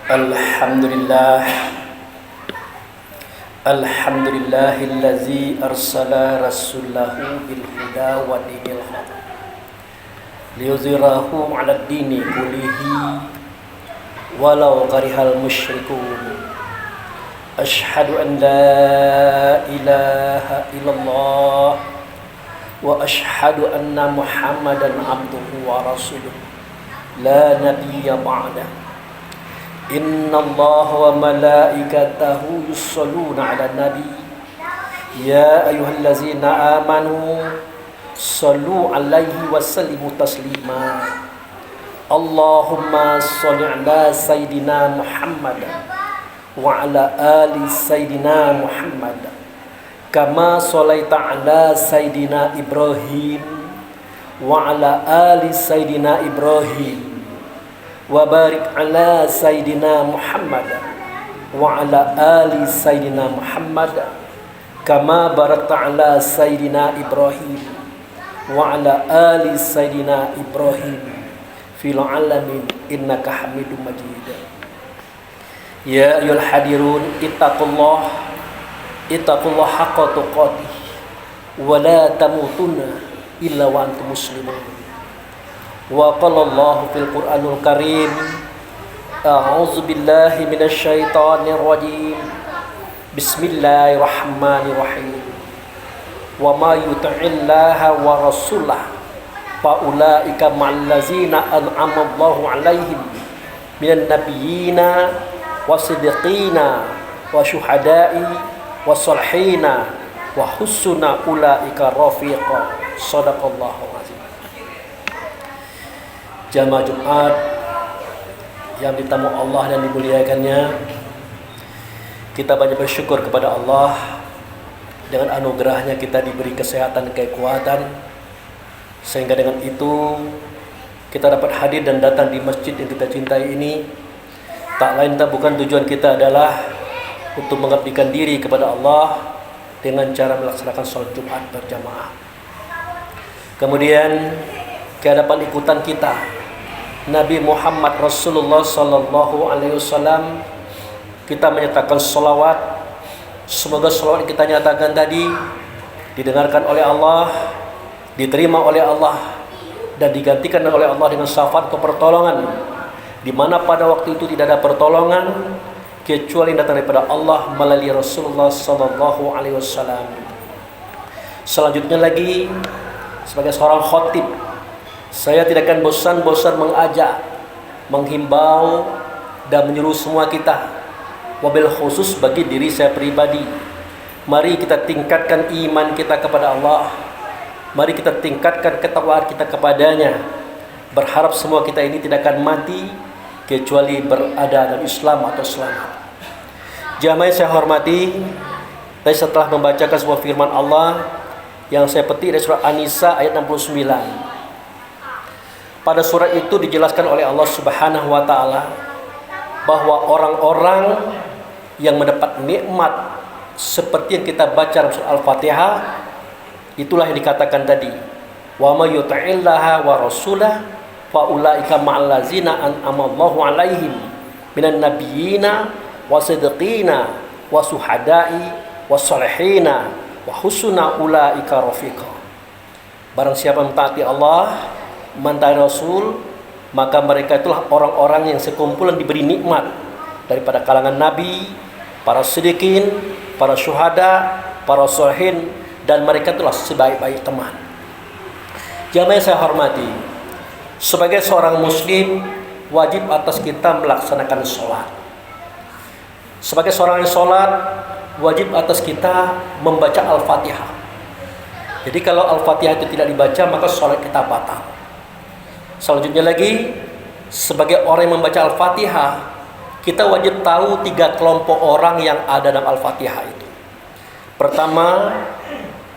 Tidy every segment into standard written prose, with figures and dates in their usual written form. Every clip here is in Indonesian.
Alhamdulillah. Alhamdulillahillazi arsala rasulahu bil huda wa dinil haq liyuzhirahu 'alad dini kullihi walau karihal musyrikun. Asyhadu an la ilaha illallah wa asyhadu anna Muhammadan abduhu wa rasuluh la nabiyya ba'dah. Inna Allah wa malaikatahu yusalluna ala nabi ya ayyuhallazina amanu sallu alaihi wa sallimu taslima. Allahumma salli ala sayyidina Muhammad wa ala ali sayyidina Muhammad kama sallaita ala sayyidina Ibrahim wa ala ali sayyidina Ibrahim wa barik ala sayyidina Muhammad wa ala ali sayyidina Muhammad kama barakta ala sayyidina Ibrahim wa ala ali sayyidina Ibrahim fil alamin innaka Hamidum Majid. Ya ayyuhal hadirun ittaqullah haqqa tuqatih wa la tamutunna illa wa antum muslimun. Wa qala Allah fil Qur'anul Karim a'udzu billahi minasy syaithanir rajim. Bismillahirrahmanirrahim. Wa ma yuti'illaha wa rasulahu fa ulaika ma'al ladzina an'ama Allahu 'alaihim minan nabiyyina wasiddiqina wa syuhada'i wasolihina wa husna ulaika rafiqa. Shadaqallahu azim. Jamaah Jumat yang ditamu Allah dan dimuliakannya, kita banyak bersyukur kepada Allah. Dengan anugerahnya kita diberi kesehatan dan kekuatan, sehingga dengan itu kita dapat hadir dan datang di masjid yang kita cintai ini. Tak lain tak bukan tujuan kita adalah untuk mengabdikan diri kepada Allah dengan cara melaksanakan sholat Jumat berjamaah. Kemudian kehadapan ikutan kita Nabi Muhammad Rasulullah Sallallahu Alaihi Wasallam, kita menyatakan sholawat. Semoga sholawat yang kita nyatakan tadi didengarkan oleh Allah, diterima oleh Allah, dan digantikan oleh Allah dengan syafaat atau pertolongan, di mana pada waktu itu tidak ada pertolongan kecuali datang daripada Allah melalui Rasulullah Sallallahu Alaihi Wasallam. Selanjutnya lagi, sebagai seorang khatib, saya tidak akan bosan-bosan mengajak, menghimbau dan menyuruh semua kita, wabil khusus bagi diri saya pribadi. Mari kita tingkatkan iman kita kepada Allah. Mari kita tingkatkan ketakwaan kita kepadanya. Berharap semua kita ini tidak akan mati kecuali berada dalam Islam atau selamat. Jamaah yang saya hormati, saya setelah membacakan sebuah firman Allah yang saya petik dari surah An-Nisa ayat 69. Pada surat itu dijelaskan oleh Allah Subhanahu wa taala bahwa orang-orang yang mendapat nikmat seperti yang kita baca dalam surah Al-Fatihah, itulah yang dikatakan tadi, wa may yuti'illaha wa rasulahu fa ulaika ma'al ladzina an'ama Allahu 'alaihim minan nabiyyina wasiddiqina wasuhada'i wasolihina wa husna ulaika rafiqa. Barang siapa mentaati Allah, mentaati Rasul, maka mereka itulah orang-orang yang sekumpulan diberi nikmat daripada kalangan nabi, para siddiqin, para syuhada, para sholihin, dan mereka itulah sebaik-baik teman. Jamaah yang saya hormati, sebagai seorang muslim wajib atas kita melaksanakan sholat. Sebagai seorang yang sholat, wajib atas kita membaca Al-Fatihah. Jadi kalau Al-Fatihah itu tidak dibaca, maka sholat kita batal. Selanjutnya lagi, sebagai orang yang membaca Al-Fatihah, kita wajib tahu 3 kelompok orang yang ada dalam Al-Fatihah itu. Pertama,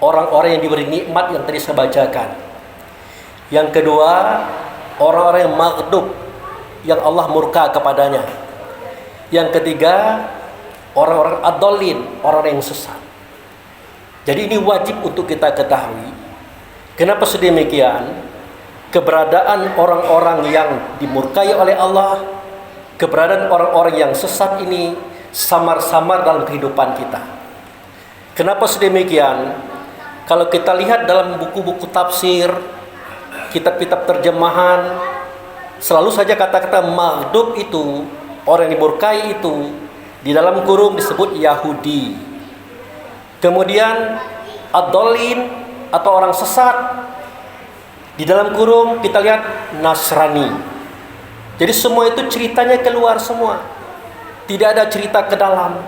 orang-orang yang diberi nikmat yang tadi saya bacakan. Yang kedua, orang-orang yang maghdub, yang Allah murka kepadanya. Yang ketiga, orang-orang ad-dallin, orang-orang yang sesat. Jadi ini wajib untuk kita ketahui. Kenapa sedemikian? Keberadaan orang-orang yang dimurkai oleh Allah keberadaan orang-orang yang sesat ini samar-samar dalam kehidupan kita. Kenapa sedemikian? Kalau kita lihat dalam buku-buku tafsir, kitab-kitab terjemahan, selalu saja kata-kata maghdub itu, orang yang dimurkai itu, di dalam kurung disebut Yahudi. Kemudian ad-dallin atau orang sesat, di dalam kurung kita lihat Nasrani. Jadi semua itu ceritanya keluar semua. Tidak ada cerita ke dalam.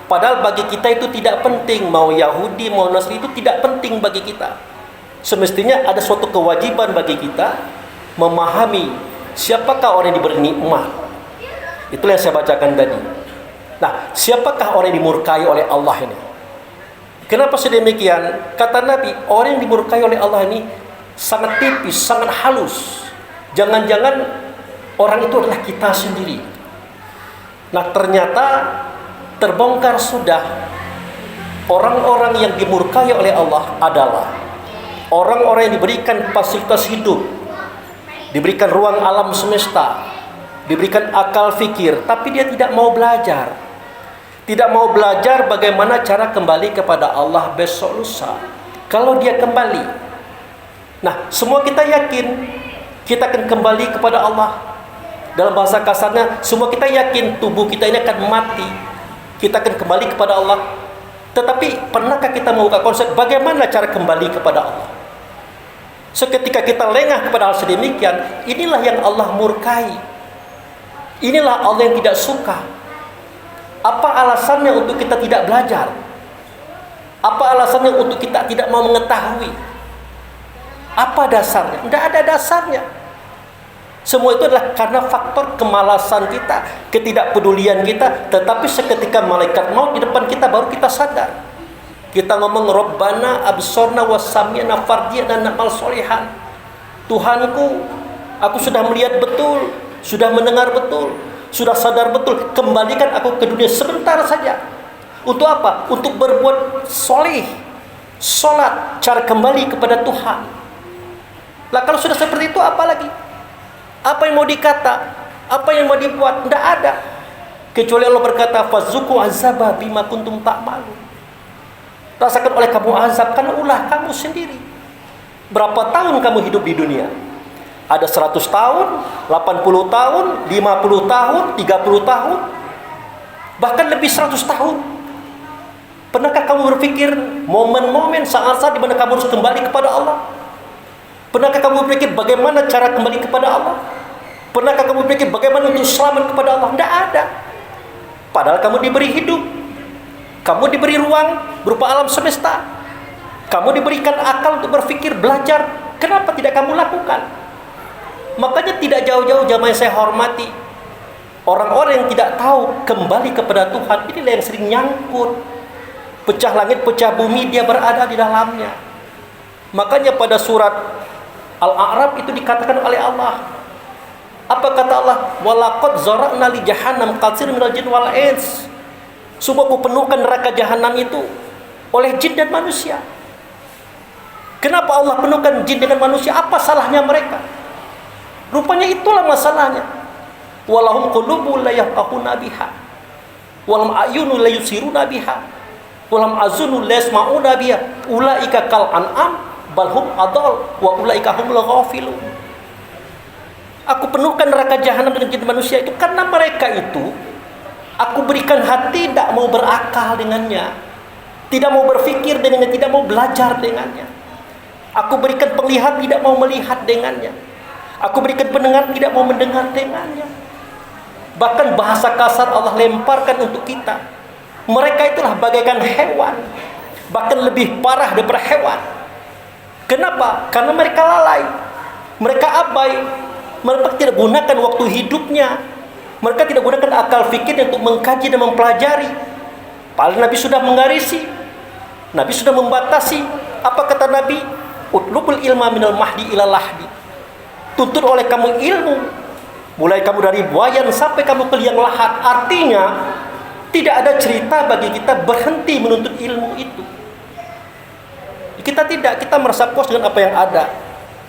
Padahal bagi kita itu tidak penting. Mau Yahudi, mau Nasrani itu tidak penting bagi kita. Semestinya ada suatu kewajiban bagi kita memahami siapakah orang yang diberi nikmat. Itulah yang saya bacakan tadi. Nah, siapakah orang yang dimurkai oleh Allah ini? Kenapa sedemikian? Kata Nabi, orang yang dimurkai oleh Allah ini sangat tipis, sangat halus. Jangan-jangan orang itu adalah kita sendiri. Nah, ternyata terbongkar sudah. Orang-orang yang dimurkai oleh Allah adalah orang-orang yang diberikan fasilitas hidup, diberikan ruang alam semesta, diberikan akal fikir, tapi dia tidak mau belajar. Tidak mau belajar bagaimana cara kembali kepada Allah besok lusa. Kalau dia kembali, nah semua kita yakin kita akan kembali kepada Allah. Dalam bahasa kasarnya, semua kita yakin tubuh kita ini akan mati, kita akan kembali kepada Allah. Tetapi pernahkah kita membuka konsep bagaimana cara kembali kepada Allah? Seketika kita lengah kepada hal sedemikian, inilah yang Allah murkai. Inilah Allah yang tidak suka. Apa alasannya untuk kita tidak belajar? Apa alasannya untuk kita tidak mau mengetahui? Apa dasarnya? Tidak ada dasarnya. Semua itu adalah karena faktor kemalasan kita, ketidakpedulian kita. Tetapi seketika malaikat maut di depan kita, baru kita sadar. Kita ngomong Rabbana absorna wasami'na fardiyana namal solihan. Tuhanku, aku sudah melihat betul, sudah mendengar betul, sudah sadar betul. Kembalikan aku ke dunia sebentar saja. Untuk apa? Untuk berbuat soleh, sholat, cara kembali kepada Tuhan. Lah kalau sudah seperti itu, apa lagi? Apa yang mau dikata? Apa yang mau dibuat? Tidak ada. Kecuali Allah berkata, fazuku azabah bima kuntum ta'malu. Rasakan oleh kamu azab karena ulah kamu sendiri. Berapa tahun kamu hidup di dunia? Ada 100 tahun, 80 tahun, 50 tahun, 30 tahun, bahkan lebih 100 tahun. Pernahkah kamu berpikir momen-momen saat-saat di mana kamu harus kembali kepada Allah? Pernahkah kamu berpikir bagaimana cara kembali kepada Allah? Pernahkah kamu berpikir bagaimana untuk selamat kepada Allah? Tidak ada. Padahal kamu diberi hidup, kamu diberi ruang berupa alam semesta, kamu diberikan akal untuk berpikir, belajar. Kenapa tidak kamu lakukan? Makanya tidak jauh-jauh jamaah yang saya hormati, orang-orang yang tidak tahu kembali kepada Tuhan, inilah yang sering nyangkut. Pecah langit, pecah bumi, dia berada di dalamnya. Makanya pada surat Al-A'raf itu dikatakan oleh Allah. Apa kata Allah? Walaqad zara'na li jahannam katsir minal jin wal ins. Sungguh aku penuhkan neraka jahanam itu oleh jin dan manusia. Kenapa Allah penuhkan jin dengan manusia? Apa salahnya mereka? Rupanya itulah masalahnya. Walahum qulubun la yafqahuna biha, walahum a'yunun la yubsiruna biha, walahum azunun la yasma'una biha. Ulaika kal an'am bal hum adall wa ulaika humul ghafilun. Aku penuhkan neraka jahanam dengan jin manusia itu karena mereka itu aku berikan hati tidak mau berakal dengannya, tidak mau berpikir dengannya, tidak mau belajar dengannya. Aku berikan penglihatan tidak mau melihat dengannya. Aku berikan pendengar tidak mau mendengar dengannya. Bahkan bahasa kasar Allah lemparkan untuk kita. Mereka itulah bagaikan hewan, bahkan lebih parah daripada hewan. Kenapa? Karena mereka lalai, mereka abai, mereka tidak gunakan waktu hidupnya, mereka tidak gunakan akal fikirnya untuk mengkaji dan mempelajari. Padahal Nabi sudah menggarisi, Nabi sudah membatasi. Apa kata Nabi? Utlubul ilma minal mahdi ilal lahdi. Tuntut oleh kamu ilmu, mulai kamu dari buayan sampai kamu ke liang lahat. Artinya tidak ada cerita bagi kita berhenti menuntut ilmu itu. Kita tidak, kita merasa puas dengan apa yang ada.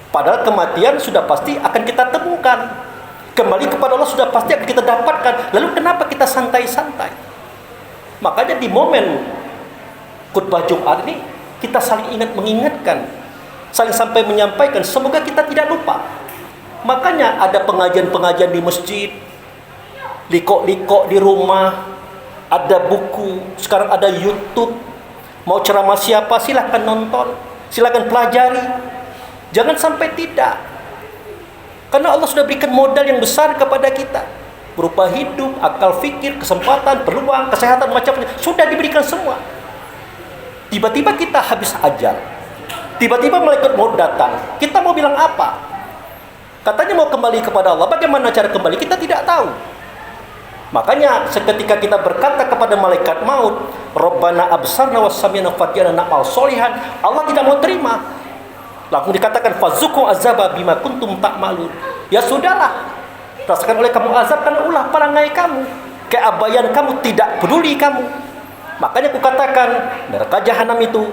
Padahal kematian sudah pasti akan kita temukan. Kembali kepada Allah sudah pasti akan kita dapatkan. Lalu kenapa kita santai-santai? Makanya di momen khutbah Jumat ini kita saling mengingatkan, saling sampai menyampaikan, semoga kita tidak lupa. Makanya ada pengajian-pengajian di masjid, liko-liko di rumah, ada buku, sekarang ada YouTube. Mau ceramah siapa silahkan nonton, silahkan pelajari. Jangan sampai tidak. Karena Allah sudah berikan modal yang besar kepada kita, berupa hidup, akal fikir, kesempatan, peluang, kesehatan, macamnya sudah diberikan semua. Tiba-tiba kita habis ajal, tiba-tiba malaikat mau datang, kita mau bilang apa? Katanya mau kembali kepada Allah. Bagaimana cara kembali? Kita tidak tahu. Makanya seketika kita berkata kepada malaikat maut, Rabbana absarna wasamina fatiyana na'mal solihan, Allah tidak mau terima. Langsung dikatakan fazuku azaba bima kuntum ta'malun. Ya sudahlah, rasakan oleh kamu azab karena ulah perangai kamu, keabayan kamu, tidak peduli kamu. Makanya aku katakan neraka jahanam itu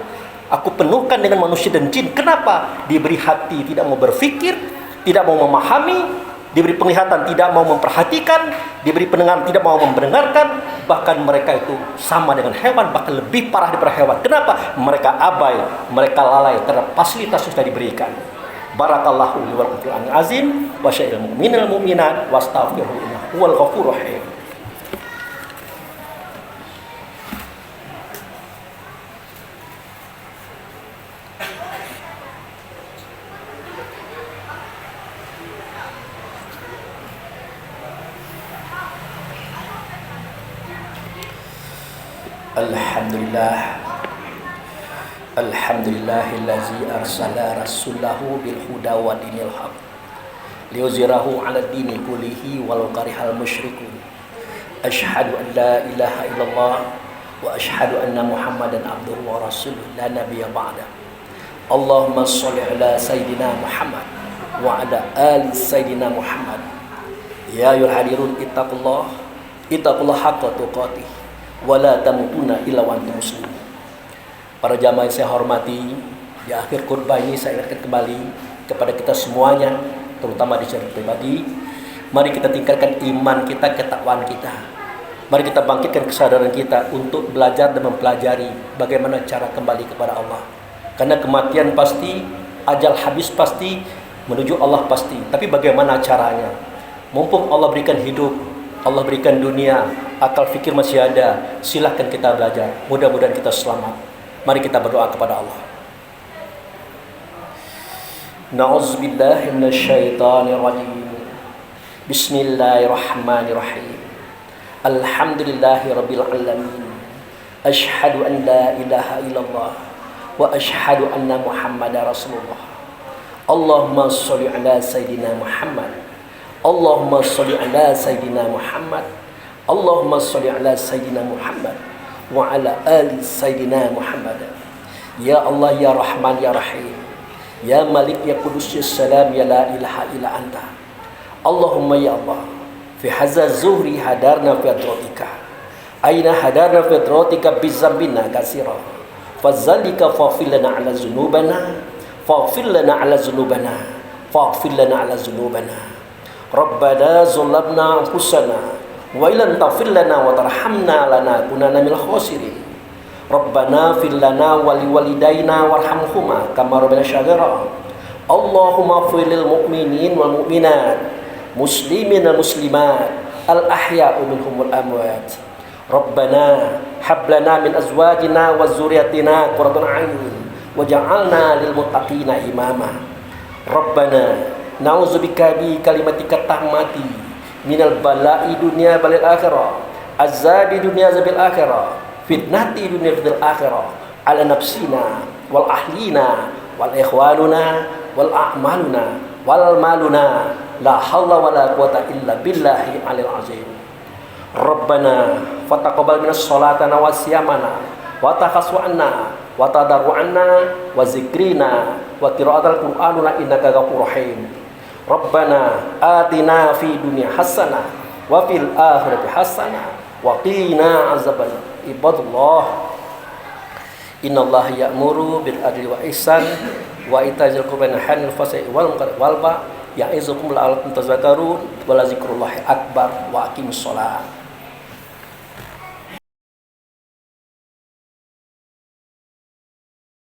aku penuhkan dengan manusia dan jin. Kenapa? Diberi hati tidak mau berpikir, tidak mau memahami, diberi penglihatan tidak mau memperhatikan, diberi pendengaran tidak mau mendengarkan. Bahkan mereka itu sama dengan hewan, bahkan lebih parah daripada hewan. Kenapa? Mereka abai, mereka lalai karena fasilitas sudah diberikan. Barakallahu li wa lakum fil Qur'anil azim wa sya'il mu'minal mu'minat wastaghfiruhu innahu huwal ghafurur rahim. Alhamdulillah, alhamdulillahillazi arsala rasulahu bil huda wa dinil haq liyuzhirahu 'ala dini kullihi walau karihal musyrikun. Asyhadu an la ilaha illallah wa asyhadu anna Muhammadan abduhu wa rasuluh la nabiyya ba'da. Allahumma shalli 'ala sayidina Muhammad wa 'ala ali sayidina Muhammad. Ya ayyuhal hadirun ittaqullah haqqa tuqatih wala tamutunna illa wa antum muslimun. Para jamaah yang saya hormati, di akhir khutbah ini saya ingatkan kembali kepada kita semuanya, terutama di secara pribadi, mari kita tingkatkan iman kita, ketakwaan kita. Mari kita bangkitkan kesadaran kita untuk belajar dan mempelajari bagaimana cara kembali kepada Allah. Karena kematian pasti, ajal habis pasti, menuju Allah pasti. Tapi bagaimana caranya? Mumpung Allah berikan hidup, Allah berikan dunia, akal fikir masih ada, silahkan kita belajar. Mudah-mudahan kita selamat. Mari kita berdoa kepada Allah. Na'udzubillahi minasyaitonir rajim. Bismillahirrahmanirrahim. Alhamdulillahirabbil alamin. Asyhadu an la ilaha illallah wa asyhadu anna Muhammadar Rasulullah. Allahumma shalli ala sayidina Muhammad. Allahumma shalli ala sayidina Muhammad. Allahumma shalli ala sayidina Muhammad wa ala ali sayidina Muhammad. Ya Allah, ya Rahman, ya Rahim, ya Malik, ya Qudus, ya Salam, ya la ilaha illa anta. Allahumma ya Allah, fi hadza zuhri hadarna fi adratika, aina hadarna fi adratika bizambina katsira, fazalika faghfir lana ala dzunubana, faghfir lana ala dzunubana, faghfir lana ala dzunubana. Rabbana zalamna anfusana wa illam taghfir lana wa tarhamna lanakunanna minal khasirin. Rabbana fir lana wa liwalidayna warhamhuma kama rabbana syaghira. Allahumma ighfir lil mu'minin wal mu'minat, muslimin wal muslimat, al ahya'u minhum wal amwat. Rabbana hab lana min azwajina wa dzurriyyatina qurrata a'yun waj'alna lil muttaqina imama. Rabbana na'udzubika bi kalimatika tammati minal bala'i dunya balil akhirah, azabi dunya azabil akhirah, fitnati dunya fitnatil akhirah, ala nafsina wal ahlina wal ikhwanuna wal a'maluna wal maluna, la hawla wala quwata illa billahi alil azim. Rabbana fataqabbal minas sholatana wa siyamana wa takhassu'anna wa tadarru'anna wa zikrina wa qira'atal qur'anuna innaka ghafurur rahim. Rabbana atina fi dunya hasanah wa fil akhirati hasanah wa qina azaban ibadallah. Innallaha ya'muru bil adli wa ihsan wa ita'i dzil qurba wa yanha 'anil fahsya'i wal munkari wal baghi Ya'izukum la'allakum tadhakkarun wa la dzikrullahi akbar wa aqimus shalah.